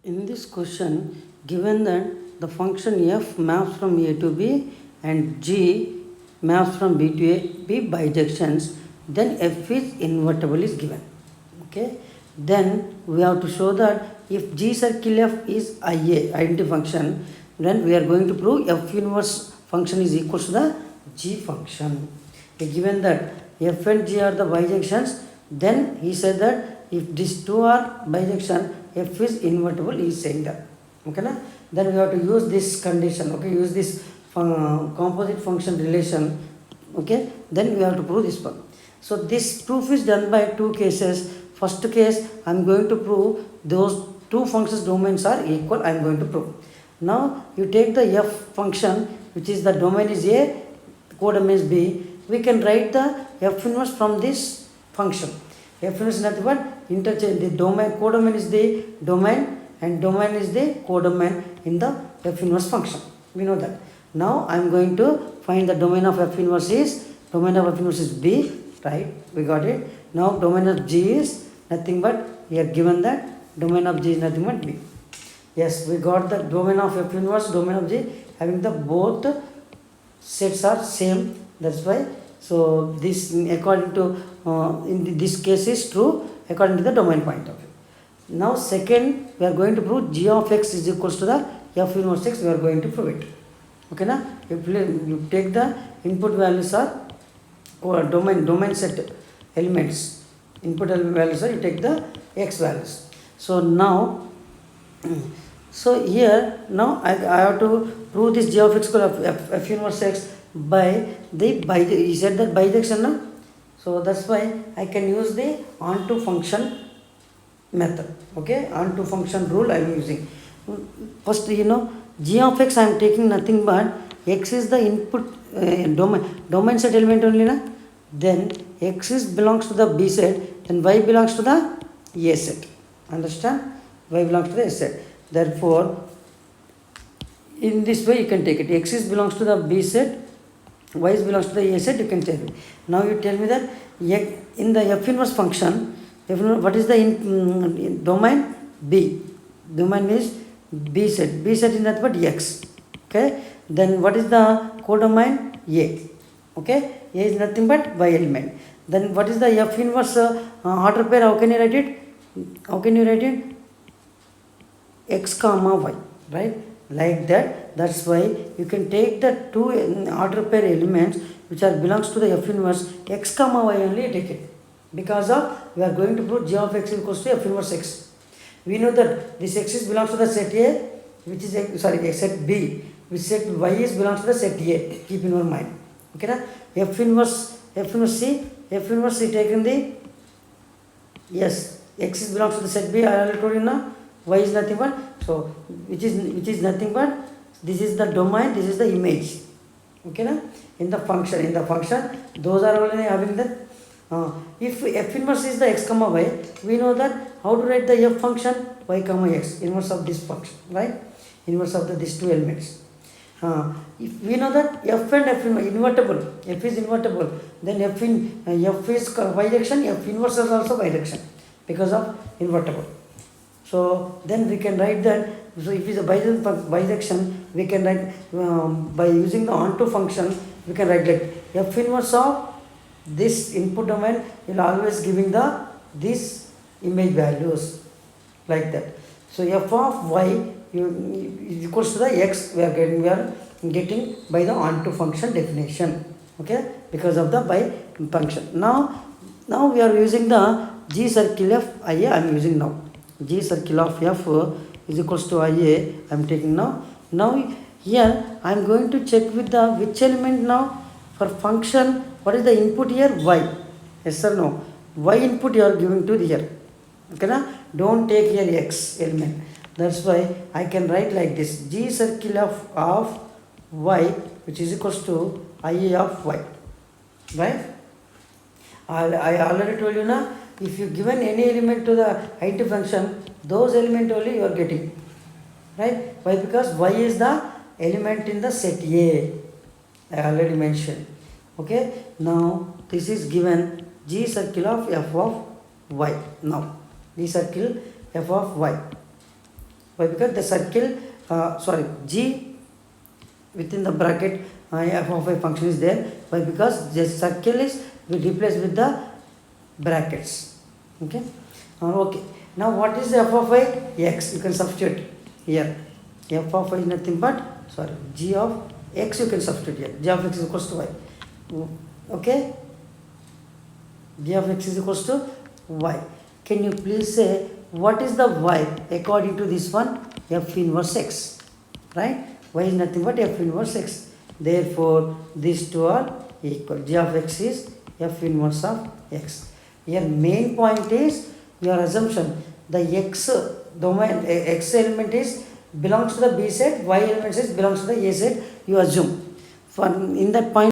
In this question, given that the function f maps from a to b and g maps from b to a b bijections, then f is invertible is given. Okay. Then we have to show that if g circle f is IA, identity function, then we are going to prove f inverse function is equal to the g function. Given that f and g are the bijections, then he said that if these two are bijection, f is invertible, he is saying that. Okay, na? Then we have to use this condition, okay, use this composite function relation, okay, then we have to prove this one. So this proof is done by two cases. First case, I am going to prove those two functions domains are equal, I am going to prove. Now you take the f function, which is the domain is A, codomain is B, we can write the f inverse from this function. F inverse is nothing but interchange, the domain, codomain is the domain and domain is the codomain in the f inverse function. We know that. Now I am going to find the domain of f inverse is B, right? We got it. Now domain of G is nothing but, here given that domain of G is nothing but B. Yes, we got the domain of f inverse, domain of G having the both sets are same. That's why. So this according to in this case is true according to the domain point of view. Now second, we are going to prove g of x is equals to the f inverse x. We are going to prove it. Okay, na? If you take the input values are domain set elements, input values are, you take the x values. So now so here now I have to prove this g of x equal to f inverse x by he said that bijection, na? So that's why I can use the onto function method. Okay, onto function rule I am using. First, g of x I am taking nothing but x is the input domain set element only, na? Then x is belongs to the B set, then y belongs to the A set. Understand? Y belongs to the A set. Therefore, in this way you can take it. X is belongs to the B set, y is belongs to the A set, you can take it. Now you tell me that in the f inverse function, what is the domain? B. Domain is B set. B set is nothing but x. Okay. Then what is the codomain? A. Okay. A is nothing but y element. Then what is the f inverse order pair? How can you write it? How can you write it? X comma y, right? Like that. That's why you can take the two order pair elements which are belongs to the f inverse, x comma y only take it. Because of we are going to prove g of x equals to f inverse x. We know that this x is belongs to the set A, which is set B, which set y is belongs to the set A. Keep in your mind. Okay, na? F inverse C taken the, yes, x is belongs to the set B. I already told you now. Y is nothing but, so which is nothing but, this is the domain, this is the image. Okay, na? In the function, those are only having the if f inverse is the x comma y, we know that how to write the f function y comma x, inverse of this function, right? Inverse of these two elements. If we know that f and f invertible, f is invertible, then f is bijection, f inverse is also bijection because of invertible. So then we can write that. So if it is a bijection, we can write by using the onto function. We can write like f inverse of this input domain will always giving this image values like that. So f of y equals to the x we are getting by the onto function definition. Okay, because of the by function. Now we are using the g circle of IA. I am using now g circle of f is equals to IA. I am taking now. Now here I am going to check with the which element now for function. What is the input here? Y. Yes or no? Y input you are giving to here. Okay, na? Don't take here x element. That's why I can write like this: g circle of y, which is equals to IA of y. Right? I already told you na. If you given any element to the IT function, those element only you are getting. Right? Why? Because y is the element in the set A. I already mentioned. Okay, now this is given g circle of f of y. Now g circle f of y. Why? Because the circle, g within the bracket f of a function is there. Why? Because the circle is we replace with the brackets. Okay. Okay. Now what is f of y? X. You can substitute here. F of y is nothing but g of x. You can substitute here. G of x is equals to y. Okay. G of x is equals to y. Can you please say what is the y according to this one? F inverse x. Right? Y is nothing but f inverse x. Therefore, these two are equal. G of x is f inverse of x. Here main point is your assumption. The x domain, x element is belongs to the B set, y element is belongs to the A set. You assume. For in that point